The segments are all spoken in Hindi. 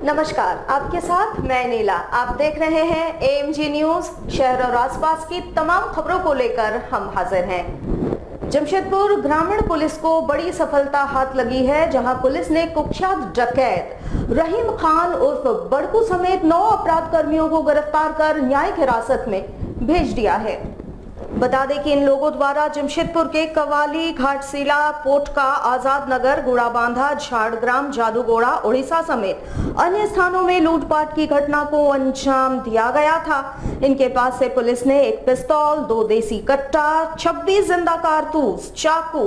नमस्कार, आपके साथ मैं नीला। आप देख रहे हैं AMG न्यूज। शहर और आसपास की तमाम खबरों को लेकर हम हाजिर हैं। जमशेदपुर ग्रामीण पुलिस को बड़ी सफलता हाथ लगी है, जहां पुलिस ने कुख्यात डकैत रहीम खान उर्फ बड़कू समेत 9 अपराध कर्मियों को गिरफ्तार कर न्यायिक हिरासत में भेज दिया है। बता दें कि इन लोगों द्वारा जमशेदपुर के कवाली, घाटशिला, पोटका, आजाद नगर, गुड़ाबांधा, झाड़ग्राम, जादूगोड़ा, उड़ीसा समेत अन्य स्थानों में लूटपाट की घटना को अंजाम दिया गया था। इनके पास से पुलिस ने एक पिस्तौल, 2 देसी कट्टा, 26 जिंदा कारतूस, चाकू,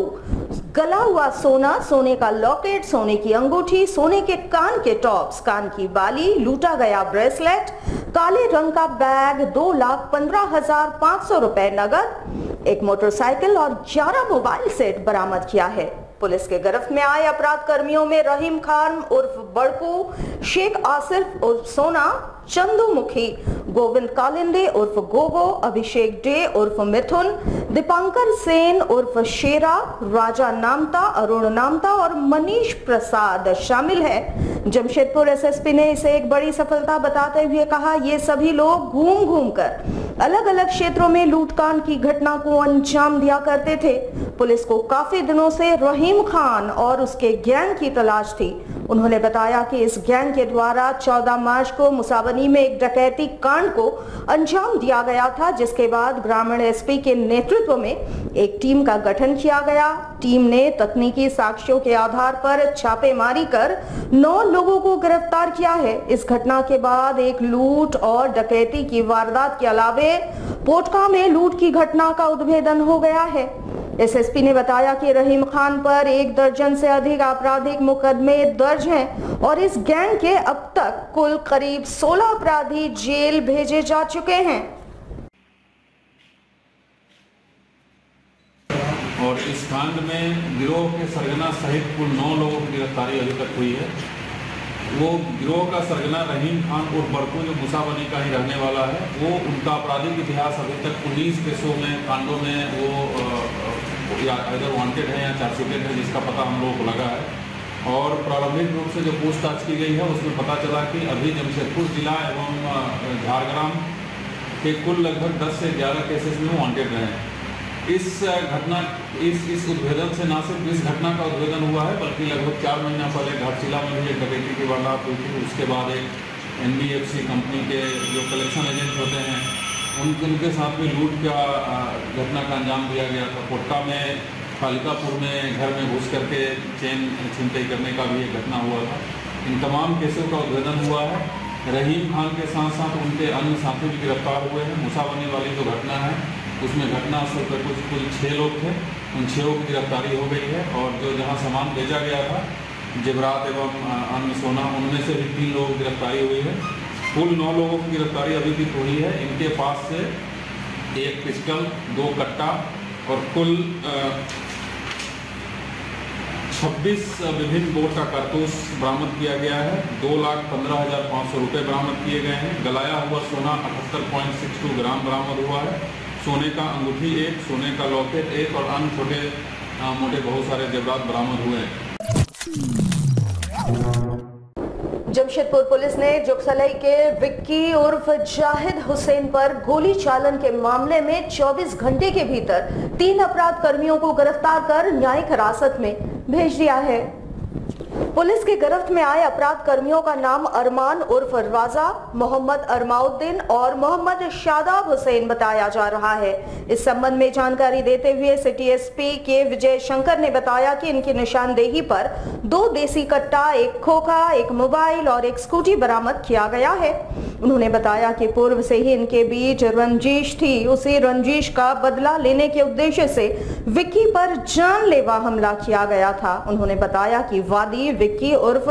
गला हुआ सोना, सोने का लॉकेट, सोने की अंगूठी, सोने के कान के टॉप्स, कान की बाली, लूटा गया ब्रेसलेट, काले रंग का बैग, 2,15,500 रुपए नगद, एक मोटरसाइकिल और 11 मोबाइल सेट बरामद किया है। पुलिस के गिरफ्त में आए अपराध कर्मियों में रहीम खान उर्फ बड़कू, शेख आसिफ उर्फ सोना, चंदू मुखी, गोविंद कालिंदे उर्फ गोगो, अभिषेक डे उर्फ मिथुन, दीपांकर सेन उर्फ शेरा, राजा नामता, अरुण नामता और मनीष प्रसाद शामिल है। जमशेदपुर SSP ने इसे एक बड़ी सफलता बताते हुए कहा, ये सभी लोग घूम घूम कर अलग अलग क्षेत्रों में लूटकांड की घटना को अंजाम दिया करते थे। पुलिस को काफी दिनों से रहीम खान और उसके गैंग की तलाश थी। उन्होंने बताया कि इस गैंग के द्वारा 14 मार्च को मुसाबनी में एक डकैती कांड को अंजाम दिया गया था, जिसके बाद ग्रामीण SP के नेतृत्व में एक टीम का गठन किया गया। टीम ने तकनीकी साक्ष्यों के आधार पर छापेमारी कर 9 लोगों को गिरफ्तार किया है। इस घटना के बाद एक लूट और डकैती की वारदात के अलावे पोटका में लूट की घटना का उद्भेदन हो गया है। SSP ने बताया कि रहीम खान पर 1 दर्जन से अधिक आपराधिक मुकदमे दर्ज हैं और इस गैंग के अब तक कुल करीब 16 अपराधी जेल भेजे जा चुके हैं। और इस कांड में गिरोह के सरगना सहित कुल 9 लोगों की गिरफ्तारी अभी तक हुई है। वो गिरोह का सरगना रहीम खान और बड़कू जो मुसाबनी का ही रहने वाला है, वो उनका आपराधिक इतिहास अभी तक 19 केसों में, कांडों में वो या इधर वांटेड है या चार्जशीटेड है, जिसका पता हम लोगों को लगा है। और प्रारंभिक रूप से जो पूछताछ की गई है उसमें पता चला कि अभी जमशेदपुर जिला एवं झारग्राम के कुल लगभग 10 से 11 केसेस में वांटेड रहे हैं। इस घटना इस उद्भेदन से न सिर्फ इस घटना का उद्भेदन हुआ है, बल्कि लगभग 4 महीना पहले घाटशिला में भी एक डकैती की वारदात हुई थी। उसके बाद एक NBFC कंपनी के जो कलेक्शन एजेंट होते हैं उनके साथ भी लूट का घटना का अंजाम दिया गया था। पोटका में, कालिकापुर में घर में घुस करके चेन छिनतई करने का भी एक घटना हुआ था। इन तमाम केसों का उद्भेदन हुआ है। रहीम खान के साथ साथ उनके अन्य साथी भी गिरफ्तार हुए हैं। मुसाबनी वाली जो घटना है उसमें घटनास्थल पर कुल 6 लोग थे, उन 6 की गिरफ्तारी हो गई है। और जो जहां सामान भेजा गया था, जेवरात एवं अन्य सोना, उनमें से भी 3 लोगों की गिरफ्तारी हुई है। कुल 9 लोगों की गिरफ्तारी अभी भी हुई है। इनके पास से एक पिस्टल, 2 कट्टा और कुल 26 विभिन्न बोर का कारतूस बरामद किया गया है। 2,15,500 रुपये बरामद किए गए हैं। गलाया हुआ सोना 78.62 ग्राम बरामद हुआ है। सोने का अंगूठी 1, सोने का लॉकेट 1 और अन्य छोटे मोटे बहुत सारे जेवरात बरामद हुए हैं। जमशेदपुर पुलिस ने जुगसलाई के विक्की उर्फ जाहिद हुसैन पर गोली चालन के मामले में 24 घंटे के भीतर 3 अपराध कर्मियों को गिरफ्तार कर न्यायिक हिरासत में भेज दिया है। पुलिस के गिरफ्त में आए अपराध कर्मियों का नाम अरमान उर्फ राजा, मोहम्मद अरमाउद्दीन और मोहम्मद शादाब हुसैन बताया जा रहा है। इस संबंध में जानकारी देते हुए सिटी SP के विजय शंकर ने बताया कि इनकी निशानदेही पर 2 देसी कट्टा, 1 खोखा, 1 मोबाइल और 1 स्कूटी बरामद किया गया है। उन्होंने बताया कि पूर्व से ही इनके बीच रंजिश थी। उसी रंजिश का बदला लेने के उद्देश्य से विक्की पर जानलेवा हमला किया गया था। उन्होंने बताया कि वादी विक्की उर्फ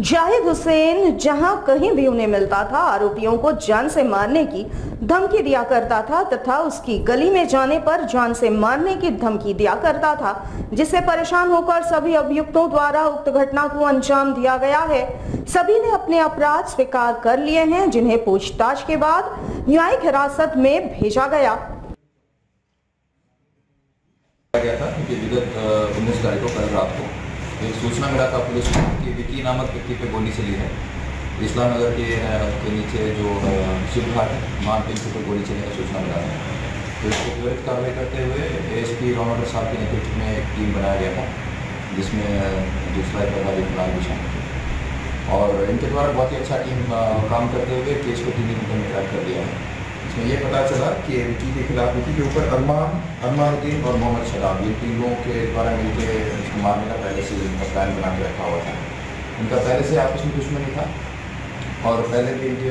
जाहिद हुसैन जहां कहीं भी उन्हें मिलता था, आरोपियों को जान से मारने की धमकी दिया करता था तथा उसकी गली में जाने पर जान से मारने की धमकी दिया करता था, जिससे परेशान होकर सभी अभियुक्तों द्वारा उक्त घटना को अंजाम दिया गया है। सभी ने अपने अपराध स्वीकार कर लिए हैं, जिन्हें पूछताछ के बाद न्यायिक हिरासत में भेजा गया था कि विगत 19 तारीख को कल रात को एक सूचना मिला था पुलिस को कि विकी नामक व्यक्ति पे गोली चली है। इस्लाम नगर के नीचे जो शिव घाट है वहाँ पे इनके गोली चली है सूचना मिला था। तो इसको त्वरित कार्रवाई करते हुए ASP रॉनॉल्डर साहब के नेतृत्व में एक टीम बनाया गया था, जिसमें दूसरा प्रभारी फिलहाल भी शामिल थे और इनके द्वारा बहुत ही अच्छा टीम काम करते हुए केस को 3 घंटे में ट्रैक कर दिया है। इसमें यह पता चला कि विकी के खिलाफ, विकी के ऊपर अरमानुद्दीन और मोहम्मद शराब, ये 3 लोगों के द्वारा मिलकर इसको मारने का पहले से इनका प्लान बना के रखा हुआ था। इनका पहले से आपस में दुश्मनी था और पहले भी इनके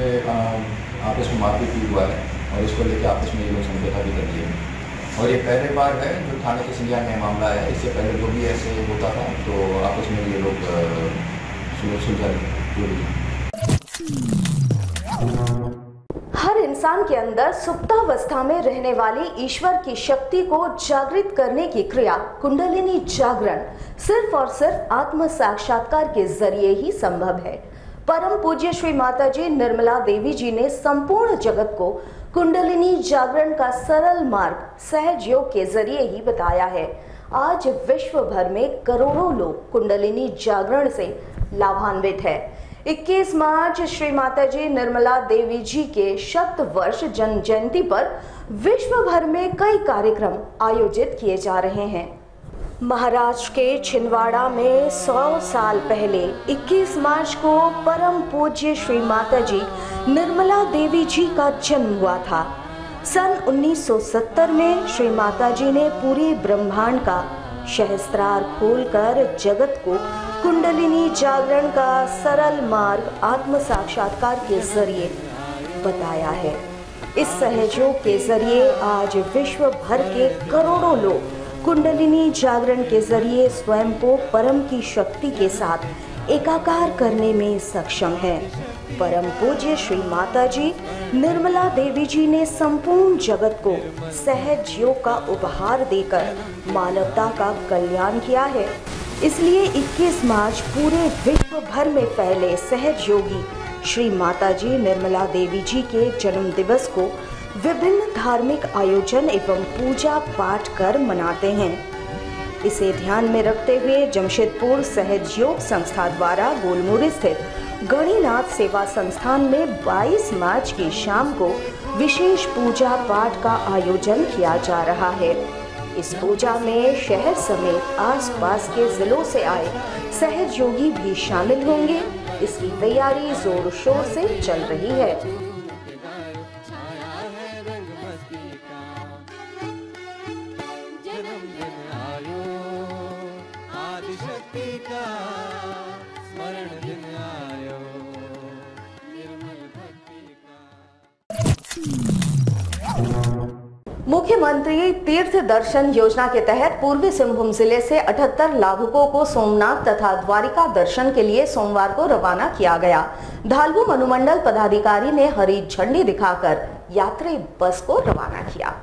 आपस में मारपीट भी हुआ है और इसको लेकर आपस में ये लोग समझौता भी कर दिए और ये पहले बार है जो थाने के संज्ञान में मामला है। इससे पहले जो भी ऐसे होता था तो आपस में ये लोग सुलझा जो भी। हर इंसान के अंदर सुप्तावस्था में रहने वाली ईश्वर की शक्ति को जागृत करने की क्रिया कुंडलिनी जागरण सिर्फ और सिर्फ आत्म साक्षात्कार के जरिए ही संभव है। परम पूज्य श्री माताजी निर्मला देवी जी ने संपूर्ण जगत को कुंडलिनी जागरण का सरल मार्ग सहज योग के जरिए ही बताया है। आज विश्व भर में करोड़ों लोग कुंडलिनी जागरण से लाभान्वित है। 21 मार्च श्री माताजी निर्मला देवी जी के शतवर्ष जन्म जयंती पर विश्व भर में कई कार्यक्रम आयोजित किए जा रहे हैं। महाराष्ट्र के छिंदवाड़ा में 100 साल पहले 21 मार्च को परम पूज्य श्री माताजी निर्मला देवी जी का जन्म हुआ था। सन 1970 में श्री माताजी ने पूरे ब्रह्मांड का सहस्त्रार खोलकर जगत को कुंडलिनी जागरण का सरल मार्ग आत्म साक्षात्कार के जरिए बताया है। इस सहयोग के जरिए आज विश्व भर के करोड़ों लोग कुंडलिनी जागरण के जरिए स्वयं को परम की शक्ति के साथ एकाकार करने में सक्षम है। परम पूज्य श्री माताजी निर्मला देवी जी ने संपूर्ण जगत को सहज योग का उपहार देकर मानवता का कल्याण किया है। इसलिए 21 मार्च पूरे विश्व भर में फैले सहज योगी श्री माताजी निर्मला देवी जी के जन्म दिवस को विभिन्न धार्मिक आयोजन एवं पूजा पाठ कर मनाते हैं। इसे ध्यान में रखते हुए जमशेदपुर सहज योग संस्था द्वारा गोलमुरी स्थित गणिनाथ सेवा संस्थान में 22 मार्च की शाम को विशेष पूजा पाठ का आयोजन किया जा रहा है। इस पूजा में शहर समेत आसपास के जिलों से आए सहज योगी भी शामिल होंगे। इसकी तैयारी जोर शोर से चल रही है। मुख्यमंत्री तीर्थ दर्शन योजना के तहत पूर्वी सिंहभूम जिले से 78 लाभुकों को सोमनाथ तथा द्वारिका दर्शन के लिए सोमवार को रवाना किया गया। धालबुम अनुमंडल पदाधिकारी ने हरी झंडी दिखाकर यात्री बस को रवाना किया।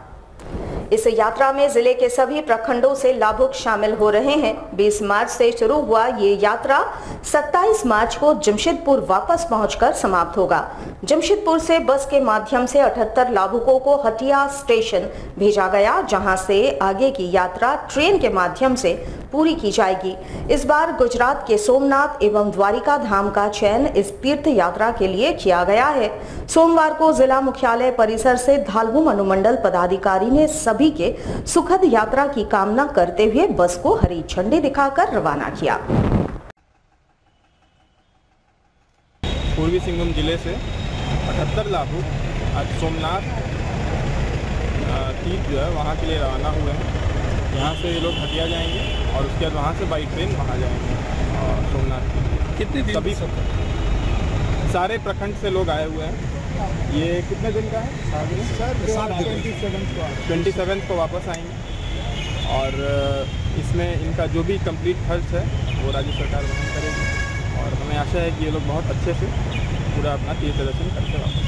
इस यात्रा में जिले के सभी प्रखंडों से लाभुक शामिल हो रहे हैं। 20 मार्च से शुरू हुआ ये यात्रा 27 मार्च को जमशेदपुर वापस पहुंचकर समाप्त होगा। जमशेदपुर से बस के माध्यम से 78 लाभुकों को हटिया स्टेशन भेजा गया, जहां से आगे की यात्रा ट्रेन के माध्यम से पूरी की जाएगी। इस बार गुजरात के सोमनाथ एवं द्वारिका धाम का चयन इस तीर्थ यात्रा के लिए किया गया है। सोमवार को जिला मुख्यालय परिसर से धालबुम अनुमंडल पदाधिकारी ने सभी के सुखद यात्रा की कामना करते हुए बस को हरी झंडी दिखाकर रवाना किया। पूर्वी सिंहभूम जिले से 78 लाभुक आज सोमनाथ तीर्थ जो है वहाँ के लिए रवाना हुए हैं। यहाँ से ये लोग हटिया जाएंगे और उसके बाद वहाँ से बाई ट्रेन वहाँ जाएंगे और सोमनाथ। कितने दिन? सभी सारे प्रखंड से लोग आए हुए हैं। ये कितने दिन का है? 27 को वापस आएंगे और इसमें इनका जो भी कंप्लीट खर्च है वो राज्य सरकार वहन करेगी और हमें आशा है कि ये लोग बहुत अच्छे से पूरा अपना तीर्थ दर्शन करके वापस।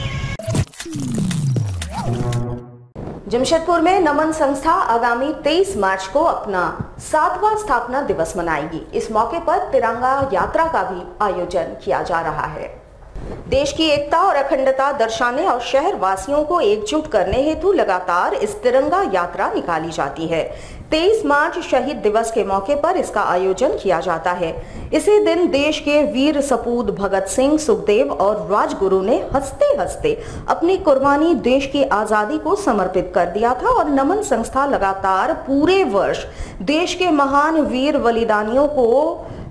जमशेदपुर में नमन संस्था आगामी 23 मार्च को अपना 7वां स्थापना दिवस मनाएगी। इस मौके पर तिरंगा यात्रा का भी आयोजन किया जा रहा है। देश की एकता और अखंडता दर्शाने और शहर वासियों को एकजुट करने हेतु लगातार इस तिरंगा यात्रा निकाली जाती है। 23 मार्च शहीद दिवस के मौके पर इसका आयोजन किया जाता है। इसी दिन देश के वीर सपूत भगत सिंह, सुखदेव और राजगुरु ने हंसते हंसते अपनी कुर्बानी देश की आजादी को समर्पित कर दिया था और नमन संस्था लगातार पूरे वर्ष देश के महान वीर बलिदानियों को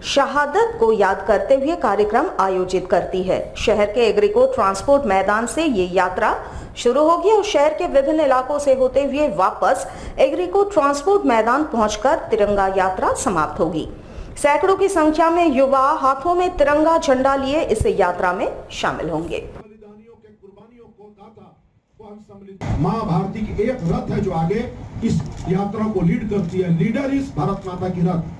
शहादत को याद करते हुए कार्यक्रम आयोजित करती है। शहर के एग्रीको ट्रांसपोर्ट मैदान से ये यात्रा शुरू होगी और शहर के विभिन्न इलाकों से होते हुए वापस एग्रीको ट्रांसपोर्ट मैदान पहुंचकर तिरंगा यात्रा समाप्त होगी। सैकड़ों की संख्या में युवा हाथों में तिरंगा झंडा लिए इस यात्रा में शामिल होंगे। माँ भारती की एक रथ है जो आगे इस यात्रा को लीड करती है। लीडर इस भारत माता की रथ,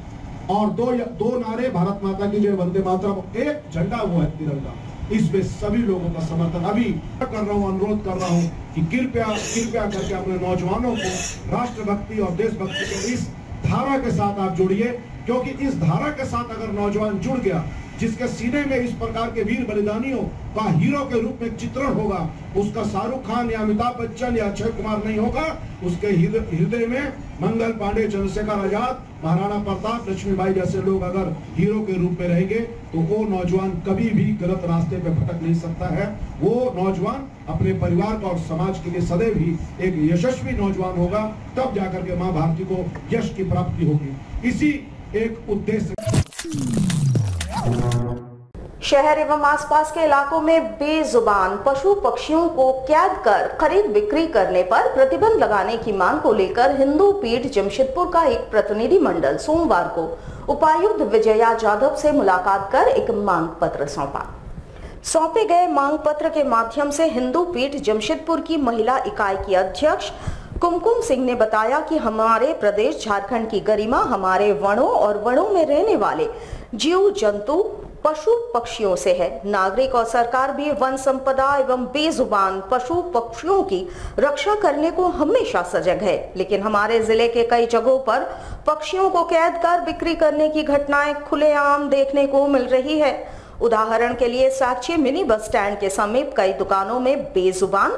और दो नारे भारत माता की जय, वंदे मातरम, एक झंडा वो है तिरंगा। इसमें सभी लोगों का समर्थन अभी कर रहा हूँ, अनुरोध कर रहा हूँ कि कृपया करके अपने नौजवानों को राष्ट्रभक्ति और देशभक्ति के इस धारा के साथ आप जुड़िए, क्योंकि इस धारा के साथ अगर नौजवान जुड़ गया, जिसके सीने में इस प्रकार के वीर बलिदानियों का हीरो के रूप में चित्रण होगा, उसका शाहरुख खान या अमिताभ बच्चन या अक्षय कुमार नहीं होगा, उसके हृदय में मंगल पांडे, चंद्रशेखर आजाद, महाराणा प्रताप, लक्ष्मीबाई जैसे लोग अगर हीरो के रूप में रहेंगे तो वो नौजवान कभी भी गलत रास्ते पे भटक नहीं सकता है। वो नौजवान अपने परिवार का और समाज के लिए सदैव ही एक यशस्वी नौजवान होगा, तब जाकर के माँ भारती को यश की प्राप्ति होगी। इसी एक उद्देश्य शहर एवं आसपास के इलाकों में बेजुबान पशु पक्षियों को कैद कर खरीद बिक्री करने पर प्रतिबंध लगाने की मांग को लेकर हिंदू पीठ जमशेदपुर का एक प्रतिनिधि मंडल सोमवार को उपायुक्त विजया यादव से मुलाकात कर एक मांग पत्र सौंपे गए मांग पत्र के माध्यम से हिंदू पीठ जमशेदपुर की महिला इकाई की अध्यक्ष कुमकुम सिंह ने बताया कि हमारे प्रदेश झारखंड की गरिमा हमारे वनों और वनों में रहने वाले जीव जंतु पशु पक्षियों से है। नागरिक और सरकार भी वन संपदा एवं बेजुबान पशु पक्षियों की रक्षा करने को हमेशा सजग है, लेकिन हमारे जिले के कई जगहों पर पक्षियों को कैद कर बिक्री करने की घटनाएं खुलेआम देखने को मिल रही है। उदाहरण के लिए साक्षी मिनी बस स्टैंड के समीप कई दुकानों में बेजुबान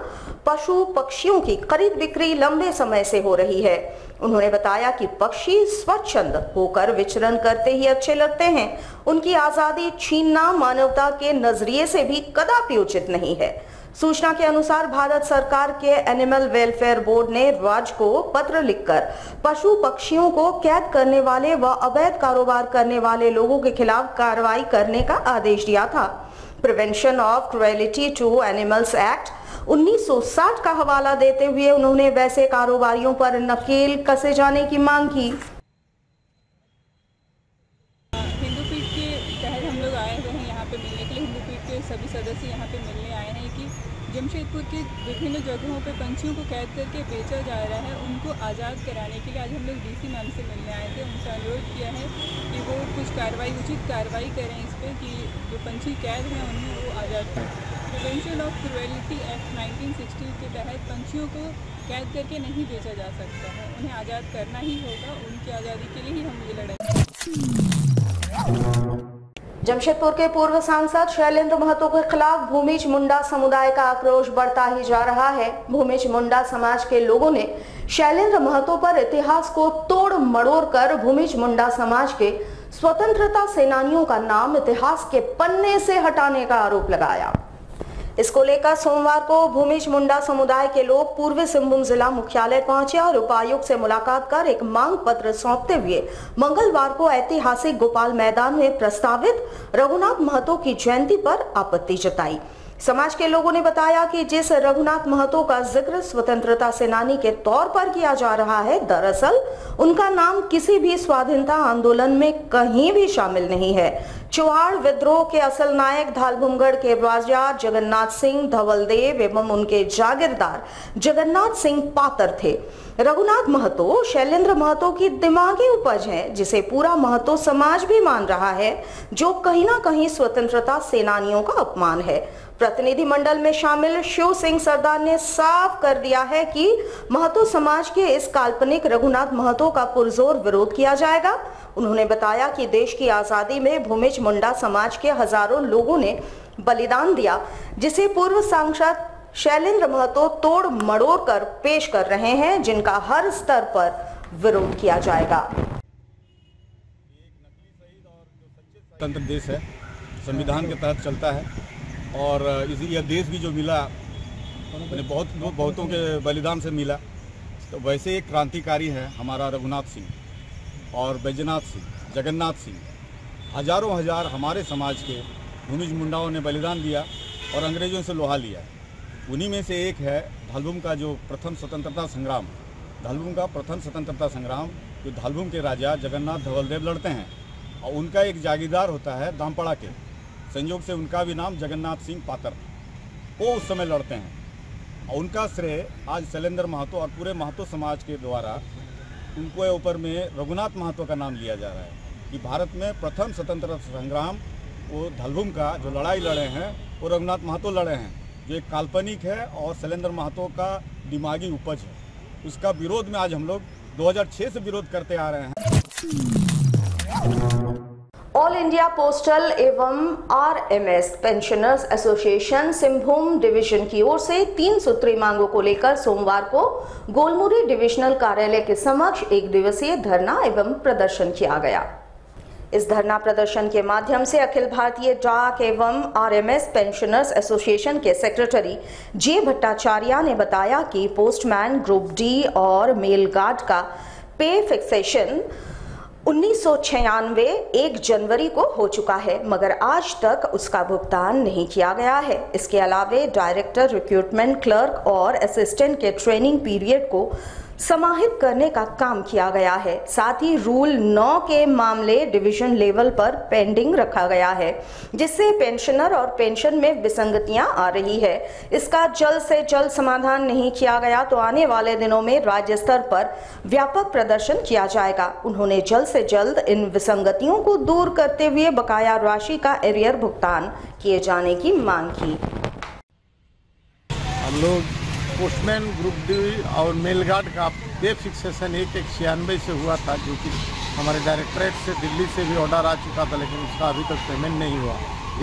पशु पक्षियों की खरीद बिक्री लंबे समय से हो रही है। उन्होंने बताया कि पक्षी स्वच्छंद होकर विचरण करते ही अच्छे लगते हैं, उनकी आजादी छीनना मानवता के नजरिए से भी कदापि उचित नहीं है। सूचना के अनुसार भारत सरकार के एनिमल वेलफेयर बोर्ड ने राज्य को पत्र लिखकर पशु पक्षियों को कैद करने वाले व अवैध कारोबार करने वाले लोगों के खिलाफ कार्रवाई करने का आदेश दिया था। Prevention of cruelty to animals act 1960 का हवाला देते हुए उन्होंने वैसे कारोबारियों पर नकेल कसे जाने की मांग की। हिंदू पीठ के तहत हम लोग आए हुए हैं यहाँ पे मिलने के लिए। हिंदू पीठ के सभी सदस्य यहाँ पे मिलने आए हैं कि जमशेदपुर के विभिन्न जगहों पे पंछियों को कैद करके बेचा जा रहा है, उनको आज़ाद कराने के लिए आज हम लोग डीसी मैम से मिलने आए थे। उनसे अनुरोध किया है कि वो कुछ उचित कार्रवाई करें इस पर कि जो पंछी कैद हैं उन्हें वो आज़ाद करें। प्रिवेंशन ऑफ क्रुएलिटी एक्ट 1960 के तहत पंछियों को कैद करके नहीं बेचा जा सकता है, उन्हें आज़ाद करना ही होगा। उनकी आज़ादी के लिए ही हम ये लड़ाई। जमशेदपुर के पूर्व सांसद शैलेंद्र महतो के खिलाफ भूमिज मुंडा समुदाय का आक्रोश बढ़ता ही जा रहा है। भूमिज मुंडा समाज के लोगों ने शैलेंद्र महतो पर इतिहास को तोड़ मड़ोड़ कर भूमिज मुंडा समाज के स्वतंत्रता सेनानियों का नाम इतिहास के पन्ने से हटाने का आरोप लगाया। इसको लेकर सोमवार को भूमिज मुंडा समुदाय के लोग पूर्वी सिंहभूम जिला मुख्यालय पहुंचे और उपायुक्त से मुलाकात कर एक मांग पत्र सौंपते हुए मंगलवार को ऐतिहासिक गोपाल मैदान में प्रस्तावित रघुनाथ महतो की जयंती पर आपत्ति जताई। समाज के लोगों ने बताया कि जिस रघुनाथ महतो का जिक्र स्वतंत्रता सेनानी के तौर पर किया जा रहा है, दरअसल उनका नाम किसी भी स्वाधीनता आंदोलन में कहीं भी शामिल नहीं है। चौहाड़ विद्रोह के असल नायक धालभूमगढ़ के राजा जगन्नाथ सिंह धवलदेव एवं उनके जागीरदार जगन्नाथ सिंह पातर थे। रघुनाथ महतो शैलेंद्र महतो की दिमागी उपज है, जिसे पूरा महतो समाज भी मान रहा है, जो कहीं ना कहीं स्वतंत्रता सेनानियों का अपमान है। प्रतिनिधि मंडल में शामिल शिव सिंह सरदार ने साफ कर दिया है कि महतो समाज के इस काल्पनिक रघुनाथ महतो का पुरजोर विरोध किया जाएगा। उन्होंने बताया कि देश की आजादी में भूमिज मुंडा समाज के हजारों लोगों ने बलिदान दिया, जिसे पूर्व सांसद शैलेंद्र महतो तोड़ मड़ोड़ कर पेश कर रहे हैं, जिनका हर स्तर पर विरोध किया जाएगा। स्वतंत्र देश है, संविधान के तहत चलता है और यह देश भी जो मिला बहुतों के बलिदान से मिला। तो वैसे एक क्रांतिकारी है हमारा रघुनाथ सिंह और बैजनाथ सिंह, जगन्नाथ सिंह, हजारों हजार हमारे समाज के भूमिज मुंडाओं ने बलिदान दिया और अंग्रेजों से लोहा लिया। उन्हीं में से एक है धालभूम का जो प्रथम स्वतंत्रता संग्राम, धालभूम का प्रथम स्वतंत्रता संग्राम जो धालभूम के राजा जगन्नाथ धवलदेव लड़ते हैं और उनका एक जागीरदार होता है दामपड़ा के, संयोग से उनका भी नाम जगन्नाथ सिंह पातर, वो उस समय लड़ते हैं और उनका श्रेय आज शैलेंद्र महतो और पूरे महतो समाज के द्वारा उनके ऊपर में रघुनाथ महतो का नाम लिया जा रहा है कि भारत में प्रथम स्वतंत्रता संग्राम वो धालभूम का जो लड़ाई लड़े हैं वो रघुनाथ महतो लड़े हैं, जो एक काल्पनिक है और शैलेंद्र महतो का दिमागी उपज है। उसका विरोध में आज हम लोग 2006 से विरोध करते आ रहे हैं। ऑल इंडिया पोस्टल एवं RMS pensioners association Singhbhum division की ओर से 3 सूत्री मांगों को लेकर सोमवार को गोलमुरी डिविजनल कार्यालय के समक्ष एक दिवसीय धरना एवं प्रदर्शन किया गया। इस धरना प्रदर्शन के माध्यम से अखिल भारतीय डाक एवं आरएमएस पेंशनर्स एसोसिएशन के सेक्रेटरी जे भट्टाचार्य ने बताया कि पोस्टमैन ग्रुप डी और मेल गार्ड का पे फिक्सेशन 1996 1 जनवरी को हो चुका है, मगर आज तक उसका भुगतान नहीं किया गया है। इसके अलावे डायरेक्टर रिक्रूटमेंट क्लर्क और असिस्टेंट के ट्रेनिंग पीरियड को समाहित करने का काम किया गया है। साथ ही रूल 9 के मामले डिवीजन लेवल पर पेंडिंग रखा गया है, जिससे पेंशनर और पेंशन में विसंगतियां आ रही है। इसका जल्द से जल्द समाधान नहीं किया गया तो आने वाले दिनों में राज्य स्तर पर व्यापक प्रदर्शन किया जाएगा। उन्होंने जल्द से जल्द इन विसंगतियों को दूर करते हुए बकाया राशि का एरियर भुगतान किए जाने की मांग की। हम लोग पोस्टमैन ग्रुप डी और मेल गार्ड का पे फिक्सेशन 1/96 से हुआ था, जो कि हमारे डायरेक्टरेट से दिल्ली से भी ऑर्डर आ चुका था, लेकिन उसका अभी तक पेमेंट नहीं हुआ।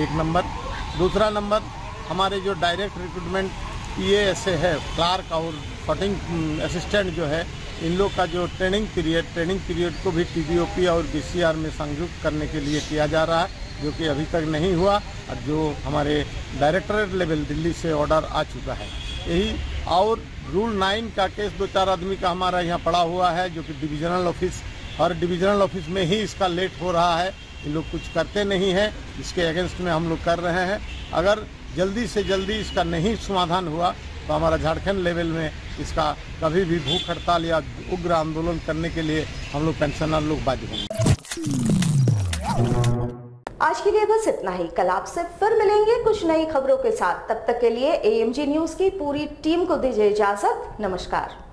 एक नंबर। दूसरा नंबर, हमारे जो डायरेक्ट रिक्रूटमेंट PA है, क्लार्क और फटिंग असिस्टेंट जो है, इन लोग का जो ट्रेनिंग पीरियड को भी TDOP और BCR में संयुक्त करने के लिए किया जा रहा है, जो कि अभी तक नहीं हुआ और जो हमारे डायरेक्टरेट लेवल दिल्ली से ऑर्डर आ चुका है। यही और रूल 9 का केस 2-4 आदमी का हमारा यहाँ पड़ा हुआ है, जो कि डिविजनल ऑफिस और डिविजनल ऑफिस में ही इसका लेट हो रहा है। ये लोग कुछ करते नहीं हैं, इसके अगेंस्ट में हम लोग कर रहे हैं। अगर जल्दी से जल्दी इसका नहीं समाधान हुआ तो हमारा झारखंड लेवल में इसका कभी भी भूख हड़ताल या उग्र आंदोलन करने के लिए हम लोग पेंशनर लोग बाध्य होंगे। आज के लिए बस इतना ही। कल आपसे फिर मिलेंगे कुछ नई खबरों के साथ। तब तक के लिए AMG न्यूज की पूरी टीम को दीजिए इजाजत। नमस्कार।